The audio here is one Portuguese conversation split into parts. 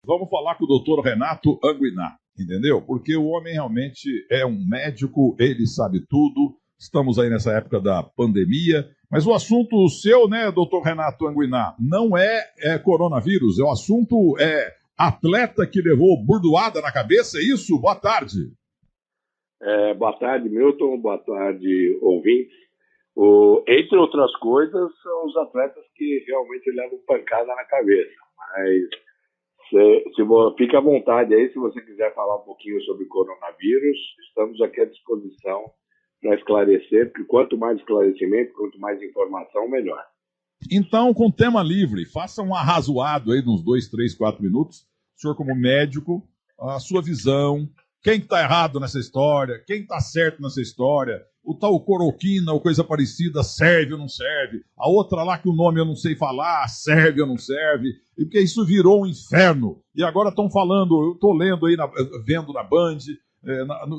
vamos falar com o doutor Renato Anguiná, entendeu? Porque o homem realmente é um médico, ele sabe tudo. Estamos aí nessa época da pandemia, mas o assunto seu, né, doutor Renato Anguiná, não é coronavírus, o assunto é atleta que levou burdoada na cabeça, é isso? Boa tarde. Boa tarde, Milton, boa tarde, ouvintes. Entre outras coisas, são os atletas que realmente levam pancada na cabeça, mas fica à vontade aí, se você quiser falar um pouquinho sobre coronavírus, estamos aqui à disposição para esclarecer, porque quanto mais esclarecimento, quanto mais informação, melhor. Então, com tema livre, faça um arrazoado aí de uns 2, 3, 4 minutos. O senhor, como médico, a sua visão, quem está errado nessa história, quem está certo nessa história, o tal cloroquina ou coisa parecida serve ou não serve, a outra lá que o nome eu não sei falar, serve ou não serve, e porque isso virou um inferno. E agora estão falando, eu estou lendo aí, vendo na Band,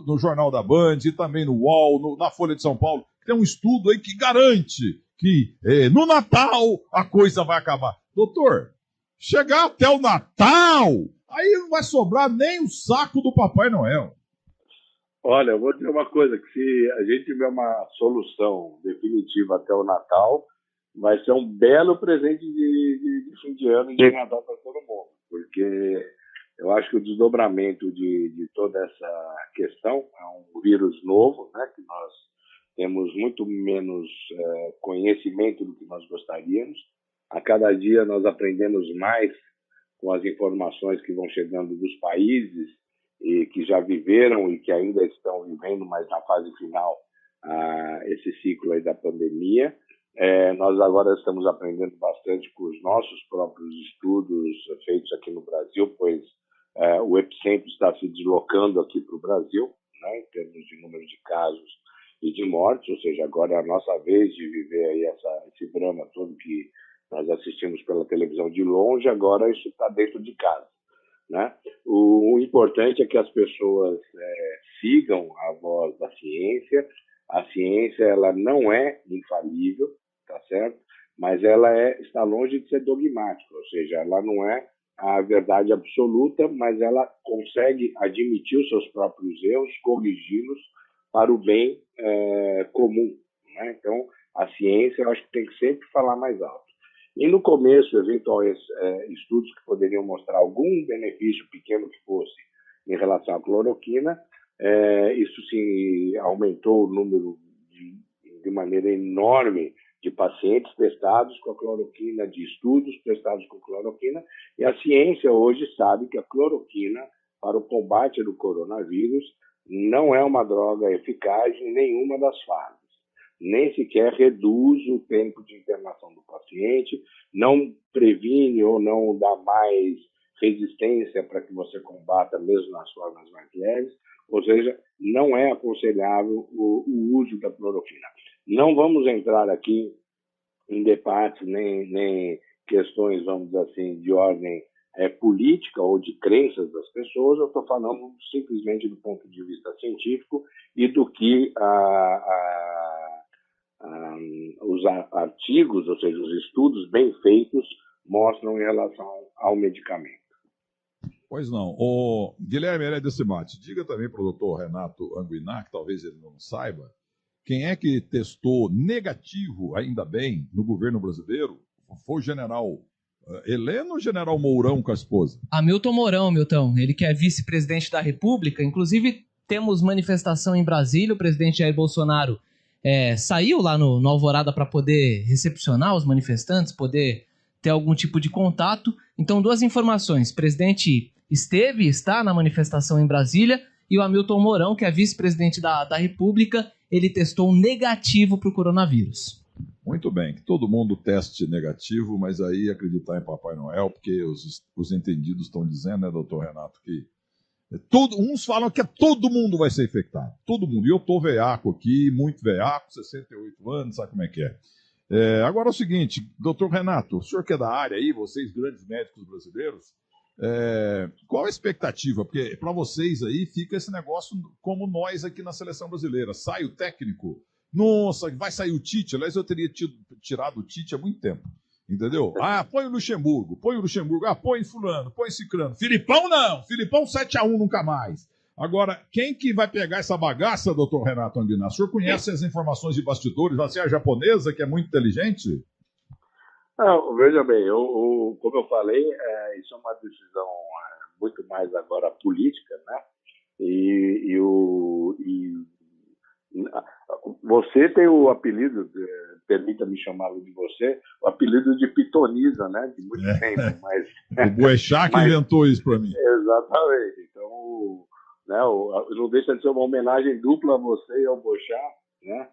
no Jornal da Band, e também no UOL, na Folha de São Paulo, tem um estudo aí que garante que no Natal a coisa vai acabar. Doutor, chegar até o Natal, aí não vai sobrar nem o saco do Papai Noel. Olha, eu vou dizer uma coisa, que se a gente tiver uma solução definitiva até o Natal, vai ser um belo presente de fim de ano e de Natal para todo mundo, porque eu acho que o desdobramento de toda essa questão é um vírus novo, né, que nós temos muito menos conhecimento do que nós gostaríamos. A cada dia nós aprendemos mais com as informações que vão chegando dos países e que já viveram e que ainda estão vivendo, mas na fase final, esse ciclo aí da pandemia. Nós agora estamos aprendendo bastante com os nossos próprios estudos feitos aqui no Brasil, pois o epicentro está se deslocando aqui para o Brasil, né, em termos de número de casos e de mortes, ou seja, agora é a nossa vez de viver aí esse drama todo que nós assistimos pela televisão de longe, agora isso está dentro de casa, né? O importante é que as pessoas sigam a voz da ciência. A ciência, ela não é infalível, tá certo? Mas ela está longe de ser dogmática, ou seja, ela não é a verdade absoluta, mas ela consegue admitir os seus próprios erros, corrigi-los para o bem comum, né? Então, a ciência, eu acho que tem que sempre falar mais alto. E no começo, eventuais estudos que poderiam mostrar algum benefício pequeno que fosse em relação à cloroquina, isso se aumentou o número de maneira enorme de pacientes testados com a cloroquina, de estudos testados com cloroquina, e a ciência hoje sabe que a cloroquina, para o combate do coronavírus, não é uma droga eficaz em nenhuma das fases. Nem sequer reduz o tempo de internação do paciente, não previne ou não dá mais resistência para que você combata mesmo nas formas mais leves, ou seja, não é aconselhável o uso da cloroquina. Não vamos entrar aqui em debates nem questões, vamos dizer assim, de ordem política ou de crenças das pessoas. Eu estou falando simplesmente do ponto de vista científico e do que os artigos, ou seja, os estudos bem feitos, mostram em relação ao medicamento. Pois não. Guilherme Heredia Cimatti, diga também para o doutor Renato Anguiná, que talvez ele não saiba, quem é que testou negativo, ainda bem, no governo brasileiro? Foi o general Heleno ou o general Mourão com a esposa? Hamilton Mourão, Milton. Ele que é vice-presidente da República. Inclusive, temos manifestação em Brasília. O presidente Jair Bolsonaro saiu lá no Alvorada para poder recepcionar os manifestantes, poder ter algum tipo de contato. Então, duas informações. O presidente está na manifestação em Brasília, e o Hamilton Mourão, que é vice-presidente da República, ele testou negativo para o coronavírus. Muito bem, que todo mundo teste negativo, mas aí acreditar em Papai Noel, porque os entendidos estão dizendo, né, doutor Renato, que uns falam que todo mundo vai ser infectado, todo mundo. E eu estou veaco aqui, muito veaco, 68 anos, sabe como é que é. Agora é o seguinte, doutor Renato, o senhor que é da área aí, vocês grandes médicos brasileiros, qual a expectativa? Porque para vocês aí fica esse negócio como nós aqui na seleção brasileira. Sai o técnico, nossa, vai sair o Tite. Aliás, eu teria tirado o Tite há muito tempo. Entendeu? Ah, põe o Luxemburgo. Ah, põe fulano, põe ciclano. Filipão não. Filipão 7-1 nunca mais. Agora, quem que vai pegar essa bagaça, doutor Renato Angina? O senhor conhece as informações de bastidores? Você é a japonesa, que é muito inteligente? Não, veja bem, como eu falei, isso é uma decisão muito mais agora política, né? Você tem o apelido, permita-me chamá-lo de você, o apelido de Pitonisa, né? De muito tempo, mas... O Boechat que inventou isso para mim. Exatamente. Então, né, não deixa de ser uma homenagem dupla a você e ao Boechat, né?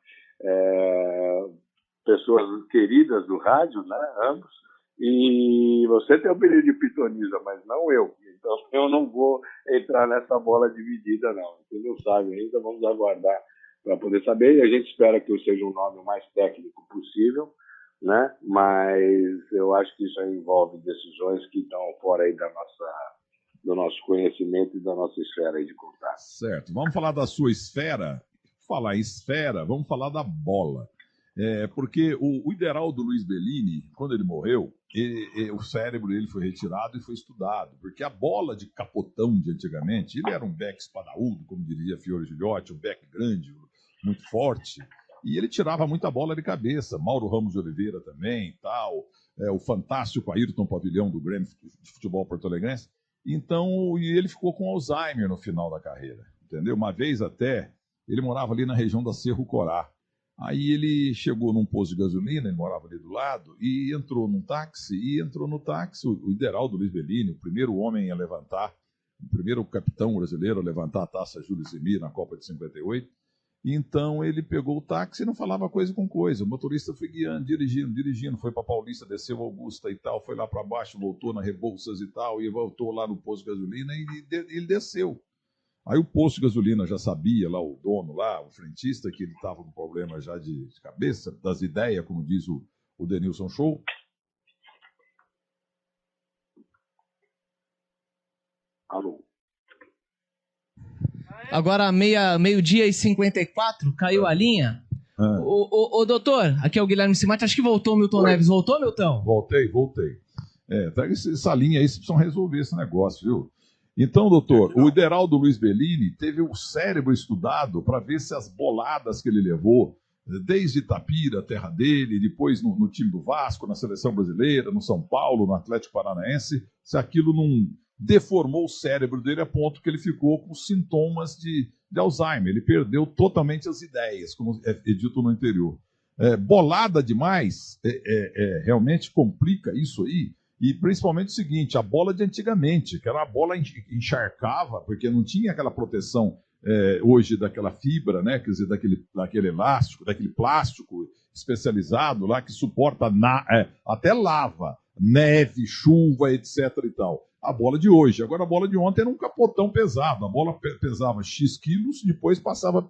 Pessoas queridas do rádio, né? Ambos. E você tem o apelido de Pitonisa, mas não eu. Então, eu não vou entrar nessa bola dividida, não. Você não sabe ainda, vamos aguardar para poder saber. E a gente espera que seja um nome o mais técnico possível, né? Mas eu acho que isso aí envolve decisões que estão fora aí do nosso conhecimento e da nossa esfera aí de contato. Certo. Vamos falar da sua esfera? Falar em esfera, vamos falar da bola. Porque o Ideraldo Luiz Bellini, quando ele morreu, o cérebro dele foi retirado e foi estudado, porque a bola de capotão de antigamente, ele era um back espadaúdo, como diria Fiore Gigliotti, um back grande, muito forte, e ele tirava muita bola de cabeça. Mauro Ramos de Oliveira também, tal, o fantástico Ayrton Pavilhão do Grêmio de Futebol Porto-Alegrense. Então, e ele ficou com Alzheimer no final da carreira, entendeu? Uma vez até, ele morava ali na região da Cerro Corá. Aí ele chegou num posto de gasolina, ele morava ali do lado, e entrou no táxi, o Ideraldo Luiz Bellini, o primeiro homem a levantar, o primeiro capitão brasileiro a levantar a taça Júlio Zemir na Copa de 58. Então ele pegou o táxi e não falava coisa com coisa. O motorista foi guiando, dirigindo, foi para Paulista, desceu Augusta e tal, foi lá para baixo, voltou na Rebouças e tal, e voltou lá no posto de gasolina e ele desceu. Aí o posto de gasolina já sabia, lá o dono, lá, o frentista, que ele estava com problema já de cabeça, das ideias, como diz o Denilson Show. Alô? Agora, meio-dia e 54, caiu a linha. Ô, doutor, aqui é o Guilherme Simati, acho que voltou o Milton Neves. Voltou, Milton? Voltei. Pega essa linha aí, vocês precisam resolver esse negócio, viu? Então, doutor, o Ideraldo Luiz Bellini teve o cérebro estudado para ver se as boladas que ele levou, desde Itapira, terra dele, depois no time do Vasco, na seleção brasileira, no São Paulo, no Atlético Paranaense, se aquilo não deformou o cérebro dele a ponto que ele ficou com sintomas de Alzheimer. Ele perdeu totalmente as ideias, como é dito no interior. Bolada demais realmente complica isso aí. E principalmente o seguinte, a bola de antigamente, que era a bola encharcava, porque não tinha aquela proteção hoje daquela fibra, né? Quer dizer, daquele elástico, daquele plástico especializado lá que suporta até lava, neve, chuva, etc. e tal. A bola de hoje. Agora a bola de ontem era um capotão pesado. A bola pesava X quilos, depois passava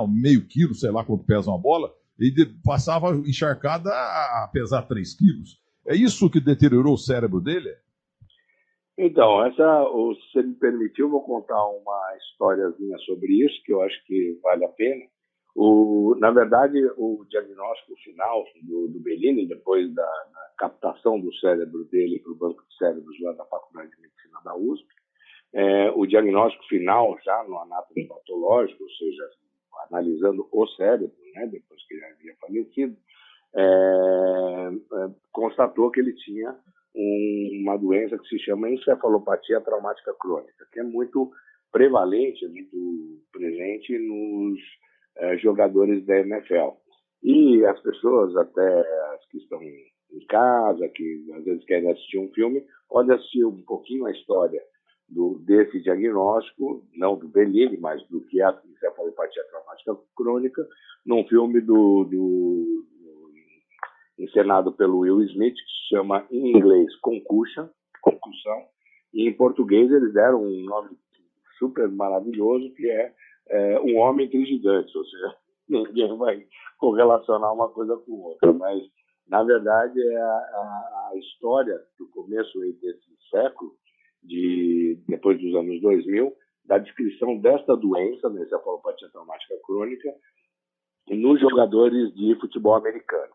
meio quilo, sei lá quanto pesa uma bola, e passava encharcada a pesar 3 quilos. É isso que deteriorou o cérebro dele? Então, se você me permitiu, eu vou contar uma historiazinha sobre isso, que eu acho que vale a pena. Na verdade, o diagnóstico final do Bellini, depois da captação do cérebro dele para o banco de cérebros lá da Faculdade de Medicina da USP, o diagnóstico final, já no anátomo patológico, ou seja, analisando o cérebro, né, depois que ele havia falecido, constatou que ele tinha uma doença que se chama encefalopatia traumática crônica, que é muito prevalente, muito presente nos jogadores da NFL. E as pessoas, até as que estão em casa, que às vezes querem assistir um filme, podem assistir um pouquinho a história desse diagnóstico, não do Bellini, mas do que é a encefalopatia traumática crônica, num filme encenado pelo Will Smith, que se chama em inglês concussão, e em português eles deram um nome super maravilhoso, que é Um Homem entre Gigantes, ou seja, ninguém vai correlacionar uma coisa com outra, mas na verdade é a história do começo desse século, depois dos anos 2000, da descrição desta doença, da encefalopatia traumática crônica, nos jogadores de futebol americano.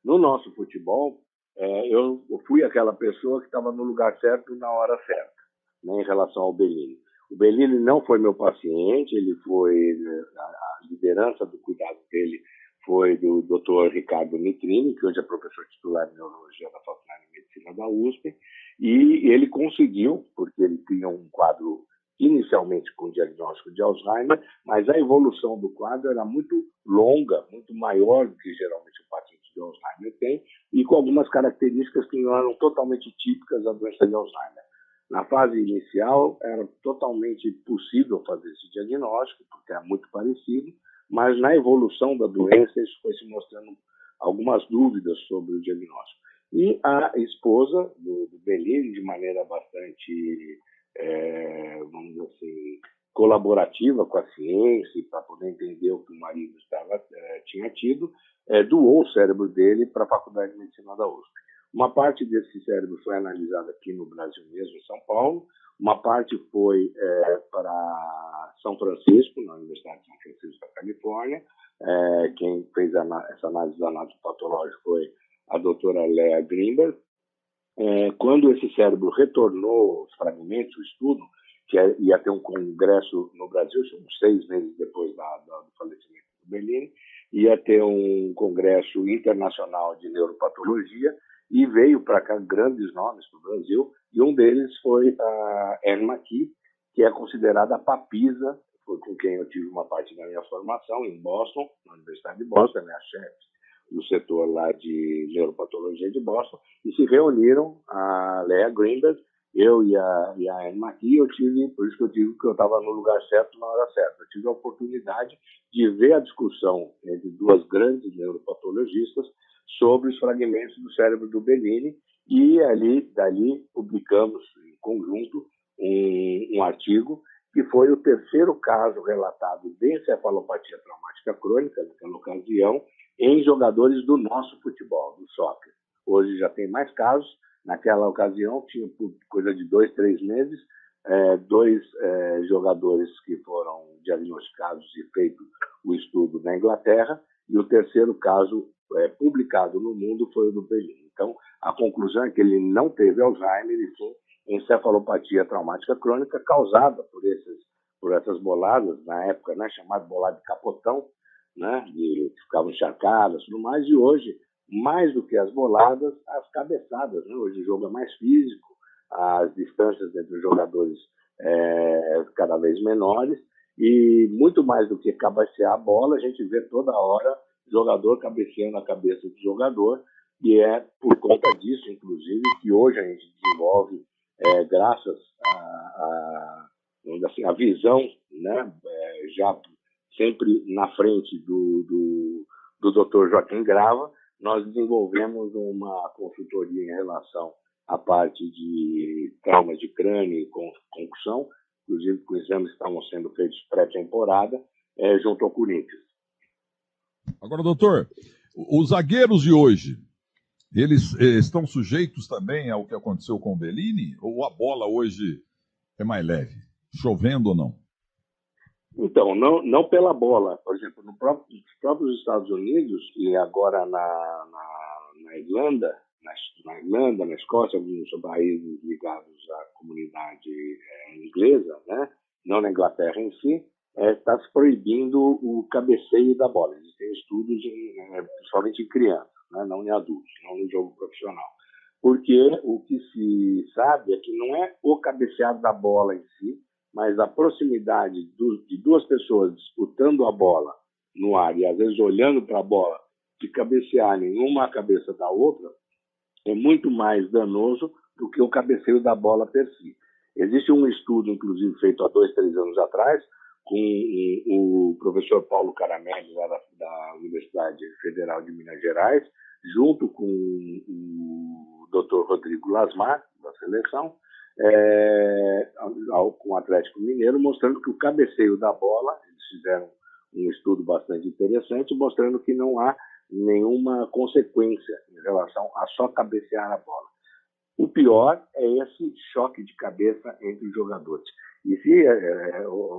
No nosso futebol, eu fui aquela pessoa que estava no lugar certo na hora certa, né, em relação ao Bellini. O Bellini não foi meu paciente, ele foi, a liderança do cuidado dele foi do Dr. Ricardo Nitrini, que hoje é professor titular de Neurologia da Faculdade de Medicina da USP, e ele conseguiu, porque ele tinha um quadro inicialmente com diagnóstico de Alzheimer, mas a evolução do quadro era muito longa, muito maior do que geralmente o paciente de Alzheimer tem, e com algumas características que não eram totalmente típicas da doença de Alzheimer. Na fase inicial, era totalmente possível fazer esse diagnóstico, porque é muito parecido, mas na evolução da doença, isso foi se mostrando algumas dúvidas sobre o diagnóstico. E a esposa do Bellini, de maneira bastante, vamos dizer assim, colaborativa com a ciência, para poder entender o que o marido tinha tido, doou o cérebro dele para a Faculdade de Medicina da USP. Uma parte desse cérebro foi analisada aqui no Brasil mesmo, em São Paulo. Uma parte foi para São Francisco, na Universidade de São Francisco, da Califórnia. Quem fez essa análise anatopatológica foi a doutora Lea Greenberg. Quando esse cérebro retornou os fragmentos, o estudo, que ia ter um congresso no Brasil, uns 6 meses depois do falecimento do Bellini, ia ter um congresso internacional de neuropatologia, e veio para cá grandes nomes para o Brasil, e um deles foi a Anne McKee, que é considerada a papisa, foi com quem eu tive uma parte da minha formação em Boston, na Universidade de Boston, né, a chefe do setor lá de neuropatologia de Boston, e se reuniram a Lea Greenberg, eu e a Anne McKee, por isso que eu digo que eu estava no lugar certo na hora certa. Eu tive a oportunidade de ver a discussão entre duas grandes neuropatologistas sobre os fragmentos do cérebro do Bellini, e dali publicamos em conjunto um artigo que foi o terceiro caso relatado de encefalopatia traumática crônica, naquela ocasião, em jogadores do nosso futebol, do soccer. Hoje já tem mais casos. Naquela ocasião, tinha coisa de 2, 3 meses, 2 jogadores que foram diagnosticados e feito o estudo na Inglaterra, e o terceiro caso publicado no mundo foi o do Bellini. Então, a conclusão é que ele não teve Alzheimer e sim encefalopatia traumática crônica causada por essas boladas, na época, né, chamada bolada de capotão, né, que ficavam encharcadas e tudo mais, e hoje, mais do que as boladas, as cabeçadas, né? Hoje o jogo é mais físico, as distâncias entre os jogadores cada vez menores, e muito mais do que cabecear a bola, a gente vê toda hora jogador cabeceando a cabeça do jogador, e é por conta disso, inclusive, que hoje a gente desenvolve, graças à visão, né, já sempre na frente do Dr. Joaquim Grava, nós desenvolvemos uma consultoria em relação à parte de traumas de crânio e concussão, inclusive com exames que estavam sendo feitos pré-temporada, junto ao Corinthians. Agora, doutor, os zagueiros de hoje, eles estão sujeitos também ao que aconteceu com o Bellini? Ou a bola hoje é mais leve, chovendo ou não? Então, não pela bola. Por exemplo, nos próprios Estados Unidos e agora na Irlanda, na Escócia, alguns países ligados à comunidade inglesa, né? Não na Inglaterra em si, está se proibindo o cabeceio da bola. Existem estudos, principalmente em crianças, né? Não em adultos, não no jogo profissional. Porque o que se sabe é que não é o cabeceado da bola em si, mas a proximidade de duas pessoas disputando a bola no ar e às vezes olhando para a bola, de cabecearem uma à cabeça da outra, é muito mais danoso do que o cabeceio da bola per si. Existe um estudo, inclusive, feito há 2, 3 anos atrás, com o professor Paulo Caramelli, lá da Universidade Federal de Minas Gerais, junto com o Dr. Rodrigo Lasmar, da seleção, com o Atlético Mineiro, mostrando que o cabeceio da bola, eles fizeram um estudo bastante interessante, mostrando que não há nenhuma consequência em relação a só cabecear a bola. O pior é esse choque de cabeça entre os jogadores. E se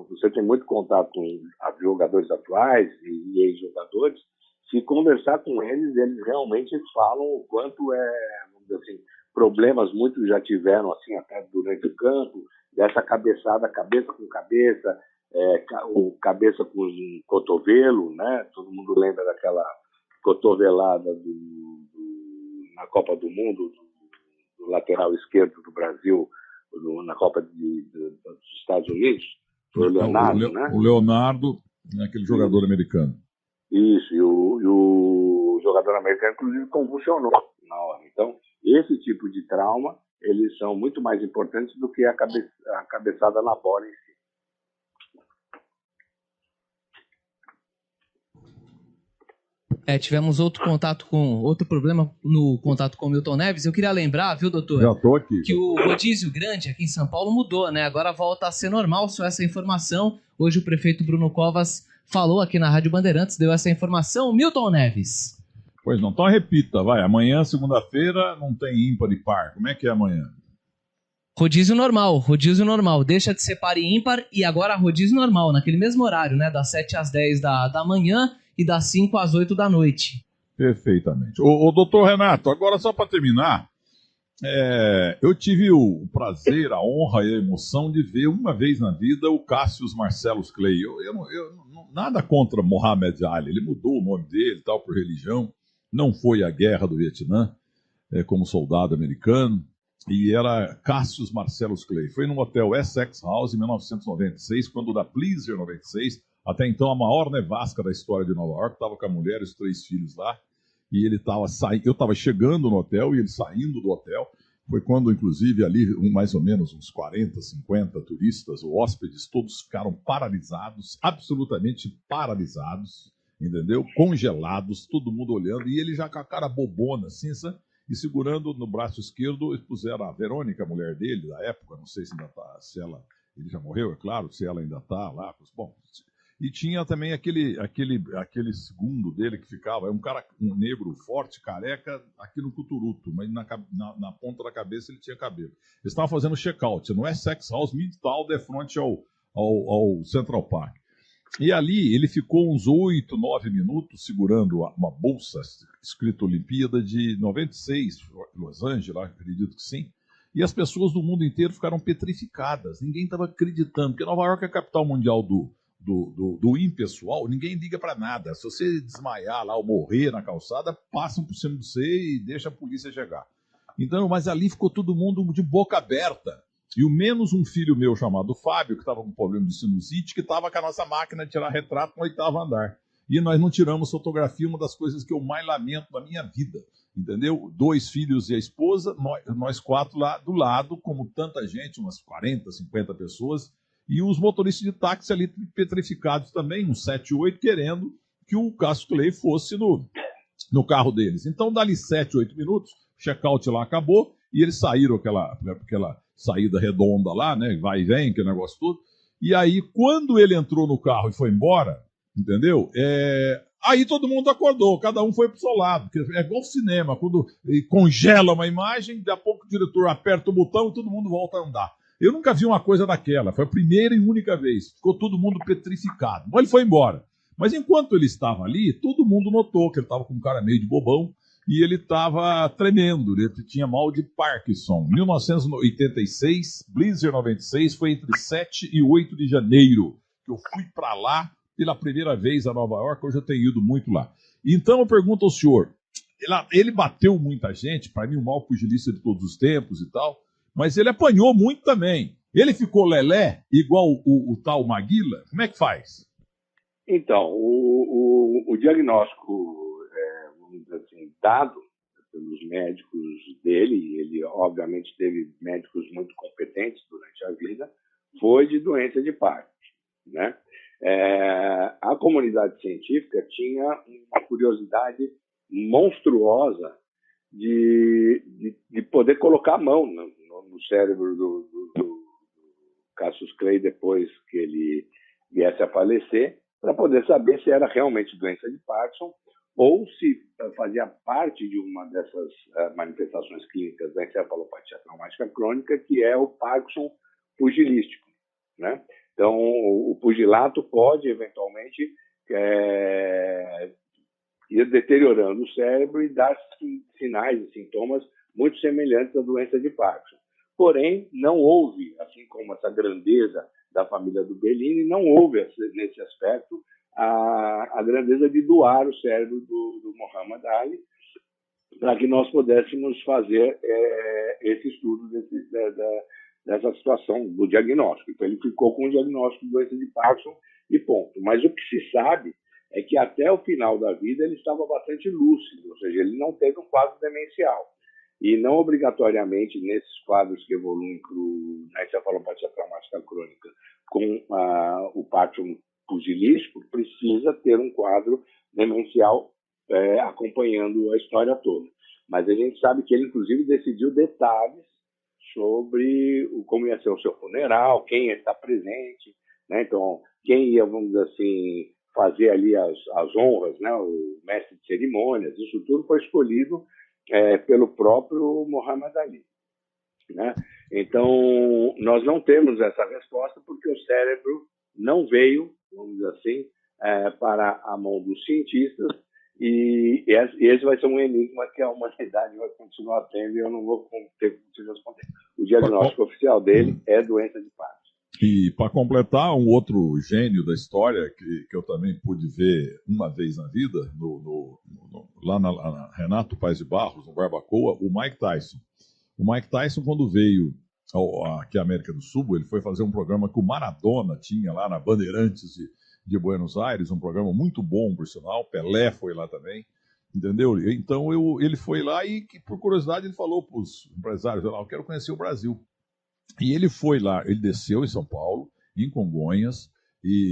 você tem muito contato com jogadores atuais e ex-jogadores, se conversar com eles, eles realmente falam o quanto vamos dizer assim, problemas muitos já tiveram, assim, até durante o campo, dessa cabeçada, cabeça com cabeça, o cabeça com cotovelo, né? Todo mundo lembra daquela cotovelada na Copa do Mundo, do lateral esquerdo do Brasil, na Copa dos Estados Unidos, foi o Leonardo, né? O Leonardo, aquele jogador americano. Isso, e o jogador americano, inclusive, convulsionou na hora. Então, esse tipo de trauma, eles são muito mais importantes do que a cabeçada na bola em si. Tivemos outro problema no contato com o Milton Neves. Eu queria lembrar, viu, doutor? Já tô aqui. Que o rodízio grande aqui em São Paulo mudou, né? Agora volta a ser normal, só essa informação. Hoje o prefeito Bruno Covas falou aqui na Rádio Bandeirantes, deu essa informação. Milton Neves. Pois não, então repita, vai. Amanhã, segunda-feira, não tem ímpar e par. Como é que é amanhã? Rodízio normal. Deixa de ser par e ímpar e agora rodízio normal, naquele mesmo horário, né? Das 7 às 10 da manhã e das 5 às 8 da noite. Perfeitamente. Ô doutor Renato, agora só para terminar, eu tive o prazer, a honra e a emoção de ver uma vez na vida o Cassius Marcellus Clay. Nada contra Mohamed Ali, ele mudou o nome dele tal por religião, não foi à guerra do Vietnã como soldado americano, e era Cassius Marcellus Clay. Foi no hotel Essex House em 1996, quando da Blizzard 96, até então a maior nevasca da história de Nova York, estava com a mulher e os 3 filhos lá, e ele estava saindo, eu estava chegando no hotel e ele saindo do hotel. Foi quando, inclusive, ali, mais ou menos uns 40, 50 turistas, ou hóspedes, todos ficaram paralisados, absolutamente paralisados, entendeu? Congelados, todo mundo olhando, e ele já com a cara bobona, assim, sabe? E segurando no braço esquerdo, eles puseram a Verônica, a mulher dele, da época, não sei se ainda está, ele já morreu, é claro, se ela ainda está lá, bom. E tinha também aquele segundo dele que ficava, um negro forte, careca, aqui no coturuto, mas na ponta da cabeça ele tinha cabelo. Eles estavam fazendo check-out no Essex House Midtown, de frente ao Central Park. E ali ele ficou uns 8, 9 minutos segurando uma bolsa escrita Olimpíada de 96, Los Angeles, acredito que sim. E as pessoas do mundo inteiro ficaram petrificadas. Ninguém estava acreditando, porque Nova York é a capital mundial do impessoal, ninguém liga para nada. Se você desmaiar lá ou morrer na calçada, passam por cima de você e deixa a polícia chegar. Então, mas ali ficou todo mundo de boca aberta. E o menos um filho meu chamado Fábio, que estava com problema de sinusite, que estava com a nossa máquina de tirar retrato no 8º andar. E nós não tiramos fotografia, uma das coisas que eu mais lamento na minha vida. Entendeu? 2 filhos e a esposa, nós 4 lá do lado, como tanta gente, umas 40, 50 pessoas, e os motoristas de táxi ali petrificados também, uns 7, 8, querendo que o Cassius Clay fosse no carro deles. Então, dali 7, 8 minutos, o check-out lá acabou, e eles saíram aquela saída redonda lá, né, vai e vem, aquele negócio todo. E aí, quando ele entrou no carro e foi embora, entendeu? Aí todo mundo acordou, cada um foi pro seu lado. É igual cinema, quando congela uma imagem, daqui a pouco o diretor aperta o botão e todo mundo volta a andar. Eu nunca vi uma coisa daquela, foi a primeira e única vez. Ficou todo mundo petrificado. Mas ele foi embora. Mas enquanto ele estava ali, todo mundo notou que ele estava com um cara meio de bobão e ele estava tremendo, ele tinha mal de Parkinson. 1986, Blizzard 96, foi entre 7 e 8 de janeiro que eu fui para lá pela primeira vez a Nova York, hoje eu tenho ido muito lá. Então eu pergunto ao senhor, ele bateu muita gente, para mim o maior pugilista de todos os tempos e tal, mas ele apanhou muito também. Ele ficou lelé, igual o tal Maguila? Como é que faz? Então, o diagnóstico, vamos dizer assim, dado pelos médicos dele, ele obviamente teve médicos muito competentes durante a vida, foi de doença de Parkinson, né? A comunidade científica tinha uma curiosidade monstruosa de poder colocar a mão no cérebro do Cassius Clay depois que ele viesse a falecer, para poder saber se era realmente doença de Parkinson ou se fazia parte de uma dessas manifestações clínicas da encefalopatia traumática crônica, que é o Parkinson pugilístico, né? Então, o pugilato pode, eventualmente, ir deteriorando o cérebro e dar sinais e sintomas muito semelhantes à doença de Parkinson. Porém, não houve, assim como essa grandeza da família do Bellini, não houve nesse aspecto a grandeza de doar o cérebro do Muhammad Ali para que nós pudéssemos fazer esse estudo dessa situação do diagnóstico. Então, ele ficou com o diagnóstico de doença de Parkinson e ponto. Mas o que se sabe é que até o final da vida ele estava bastante lúcido, ou seja, ele não teve um quadro demencial. E não obrigatoriamente nesses quadros que evoluem na encefalopatia traumática crônica com o Parkinson pugilístico, precisa ter um quadro demencial acompanhando a história toda. Mas a gente sabe que ele, inclusive, decidiu detalhes sobre como ia ser o seu funeral, quem ia estar presente, né? Então, quem ia, vamos dizer assim, fazer ali as honras, né? O mestre de cerimônias, isso tudo foi escolhido pelo próprio Muhammad Ali, né? Então, nós não temos essa resposta porque o cérebro não veio, vamos dizer assim, para a mão dos cientistas, e esse vai ser um enigma que a humanidade vai continuar tendo e eu não vou ter como responder. O diagnóstico oficial dele é doença de Parkinson. E para completar, um outro gênio da história que eu também pude ver uma vez na vida, lá na Renato Paes de Barros, no Barbacoa, o Mike Tyson. O Mike Tyson, quando veio aqui à América do Sul, ele foi fazer um programa que o Maradona tinha lá na Bandeirantes de Buenos Aires, um programa muito bom, por sinal. Pelé foi lá também, entendeu? Então ele foi lá e, por curiosidade, ele falou para os empresários: eu quero conhecer o Brasil. E ele foi lá, ele desceu em São Paulo, em Congonhas,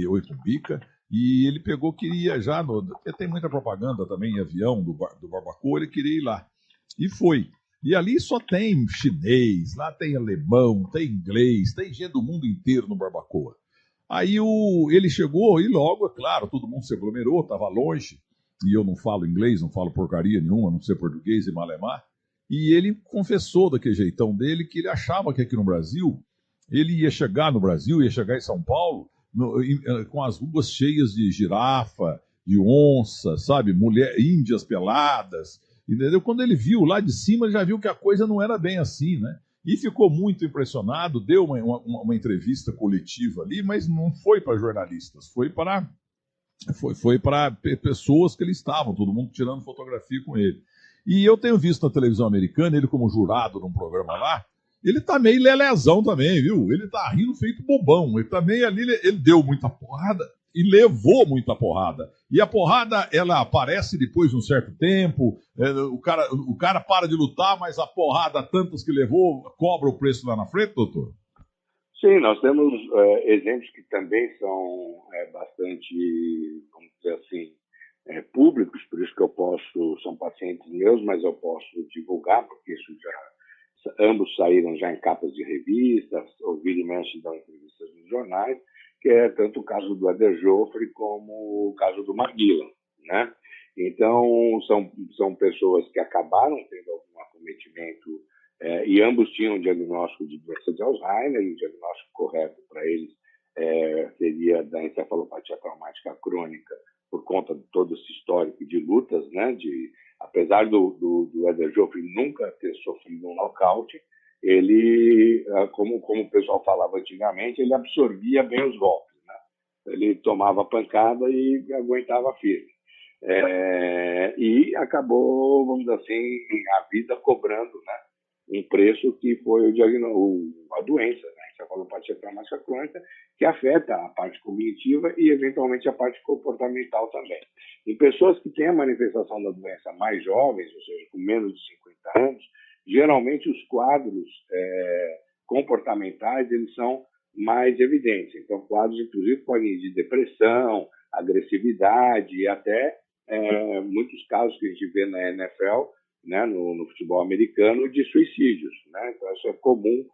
ou em Cumbica, e ele queria já, porque tem muita propaganda também em avião do Barbacoa, ele queria ir lá. E foi. E ali só tem chinês, lá tem alemão, tem inglês, tem gente do mundo inteiro no Barbacoa. Aí ele chegou e logo, é claro, todo mundo se aglomerou, estava longe, e eu não falo inglês, não falo porcaria nenhuma, não sei português e malemar. E ele confessou daquele jeitão dele que ele achava que aqui no Brasil, ele ia chegar no Brasil, ia chegar em São Paulo, com as ruas cheias de girafa, de onça, sabe? Índias peladas, entendeu? Quando ele viu lá de cima, ele já viu que a coisa não era bem assim, né? E ficou muito impressionado, deu uma entrevista coletiva ali, mas não foi para jornalistas, foi para pessoas que ele estavam, todo mundo tirando fotografia com ele. E eu tenho visto na televisão americana, ele como jurado num programa lá, ele tá meio lelezão também, viu? Ele tá rindo feito bobão. Ele também ali, ele deu muita porrada e levou muita porrada. E a porrada, ela aparece depois de um certo tempo, o cara para de lutar, mas a porrada, tantas que levou, cobra o preço lá na frente, doutor? Sim, nós temos exemplos que também são bastante, vamos dizer assim, públicos, por isso que são pacientes meus, mas eu posso divulgar, porque ambos saíram já em capas de revistas, ou vira e mexe dão entrevistas nos jornais, que é tanto o caso do Eder Joffre como o caso do Maguila, né? Então, são pessoas que acabaram tendo algum acometimento e ambos tinham um diagnóstico de doença de Alzheimer, e o diagnóstico correto para eles seria da encefalopatia traumática crônica, por conta de todo esse histórico de lutas, né? Apesar do Eder Joffre nunca ter sofrido um nocaute, ele, como o pessoal falava antigamente, ele absorvia bem os golpes, né? Ele tomava pancada e aguentava firme. E acabou, vamos dizer assim, a vida cobrando, né, um preço que foi a doença, né, encefalopatia traumática crônica, que afeta a parte cognitiva e, eventualmente, a parte comportamental também. Em pessoas que têm a manifestação da doença mais jovens, ou seja, com menos de 50 anos, geralmente os quadros comportamentais eles são mais evidentes. Então, quadros, inclusive, podem ir de depressão, agressividade e até muitos casos que a gente vê na NFL, né, no futebol americano, de suicídios, né? Então, isso é comum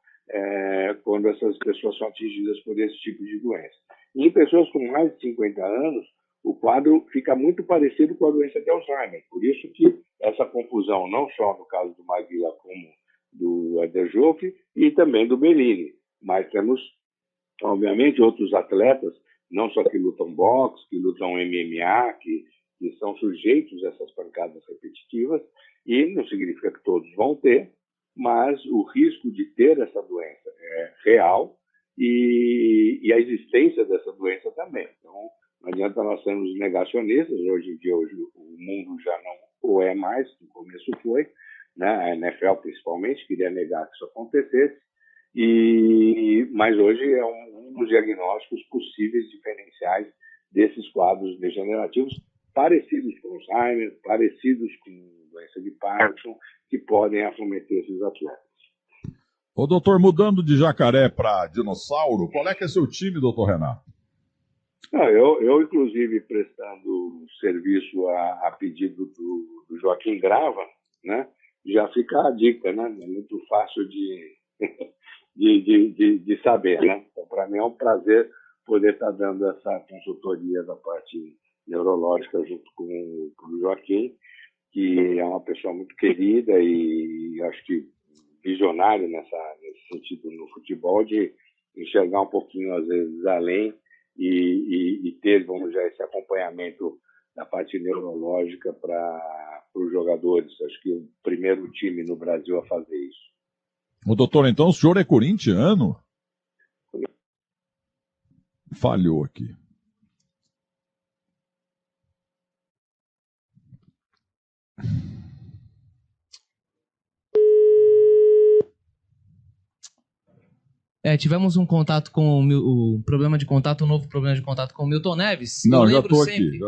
quando essas pessoas são atingidas por esse tipo de doença. E em pessoas com mais de 50 anos, o quadro fica muito parecido com a doença de Alzheimer. Por isso que essa confusão, não só no caso do Maguila, como do Eder Joffre e também do Bellini. Mas temos, obviamente, outros atletas, não só que lutam boxe, que lutam MMA, que que são sujeitos a essas pancadas repetitivas, e não significa que todos vão ter, mas o risco de ter essa doença é real e a existência dessa doença também. Então, não adianta nós sermos negacionistas. Hoje em dia, o mundo já não o é mais, no começo foi, né? A NFL principalmente queria negar que isso acontecesse, mas hoje é um dos diagnósticos possíveis diferenciais desses quadros degenerativos, parecidos com Alzheimer, parecidos com doença de Parkinson, que podem acometer esses atletas. Ô, doutor, mudando de jacaré para dinossauro, qual é que é seu time, doutor Renato? Eu, inclusive, prestando serviço a pedido do Joaquim Grava, né? Já fica a dica, né? É muito fácil de saber, né? Então, para mim é um prazer poder estar dando essa consultoria da parte neurológica junto com o Joaquim, que é uma pessoa muito querida e acho que visionário nesse sentido no futebol, de enxergar um pouquinho, às vezes, além e ter, vamos dizer, esse acompanhamento da parte neurológica para os jogadores. Acho que o primeiro time no Brasil a fazer isso. O doutor, então, o senhor é corintiano? Falhou aqui. Tivemos um contato com o problema de contato, um novo problema de contato com o Milton Neves. Não, já estou aqui.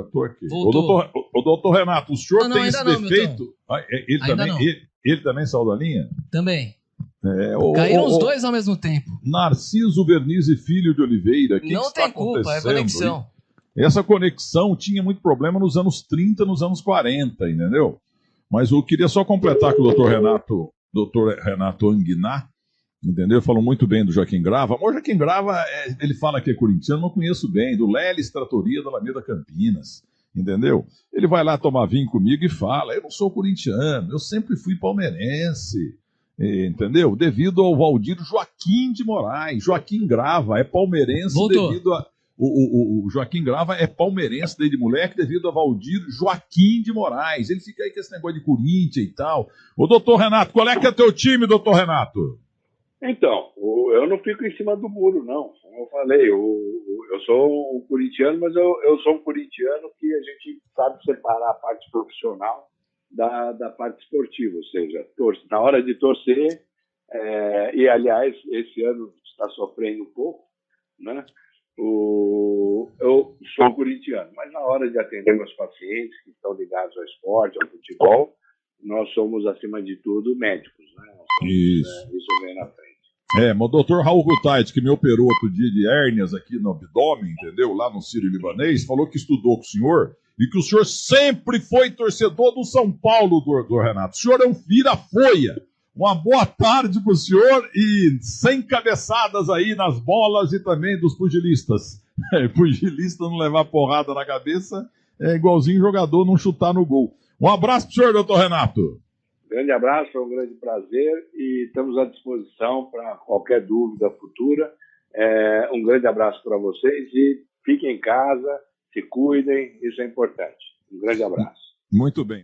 O doutor Renato, o senhor tem esse defeito? Ele também saiu da linha? Também. Caíram os dois ao mesmo tempo. Narciso Vernizzi Filho de Oliveira. Não tem culpa, é conexão. Essa conexão tinha muito problema nos anos 30, nos anos 40, entendeu? Mas eu queria só completar com o doutor Renato Anguiná, entendeu? Falou muito bem do Joaquim Grava. O Joaquim Grava, ele fala que é corintiano, não conheço bem, do Lelis Tratoria da Alameda Campinas, entendeu? Ele vai lá tomar vinho comigo e fala, eu não sou corintiano, eu sempre fui palmeirense, entendeu? Devido ao Valdir Joaquim de Moraes. Joaquim Grava é palmeirense devido a... O Joaquim Grava é palmeirense desde moleque devido a Valdir Joaquim de Moraes. Ele fica aí com esse negócio de Corinthians e tal. Ô, doutor Renato, qual é que é teu time, doutor Renato? Então, eu não fico em cima do muro, não. Como eu falei, eu sou um corintiano, mas eu sou um corintiano que a gente sabe separar a parte profissional da parte esportiva. Ou seja, na hora de torcer, e aliás, esse ano está sofrendo um pouco, né? Eu sou corintiano, mas na hora de atender meus pacientes que estão ligados ao esporte, ao futebol, nós somos, acima de tudo, médicos, né? Isso vem na frente. Mas o doutor Raul Gutaid, que me operou outro dia de hérnias aqui no abdômen, entendeu? Lá no Sírio-Libanês, falou que estudou com o senhor e que o senhor sempre foi torcedor do São Paulo, doutor Renato. O senhor é um vira-folha. Uma boa tarde para o senhor e sem cabeçadas aí nas bolas e também dos pugilistas. Pugilista não levar porrada na cabeça é igualzinho jogador não chutar no gol. Um abraço para o senhor, doutor Renato. Grande abraço, foi um grande prazer e estamos à disposição para qualquer dúvida futura. Um grande abraço para vocês e fiquem em casa, se cuidem, isso é importante. Um grande abraço. Muito bem.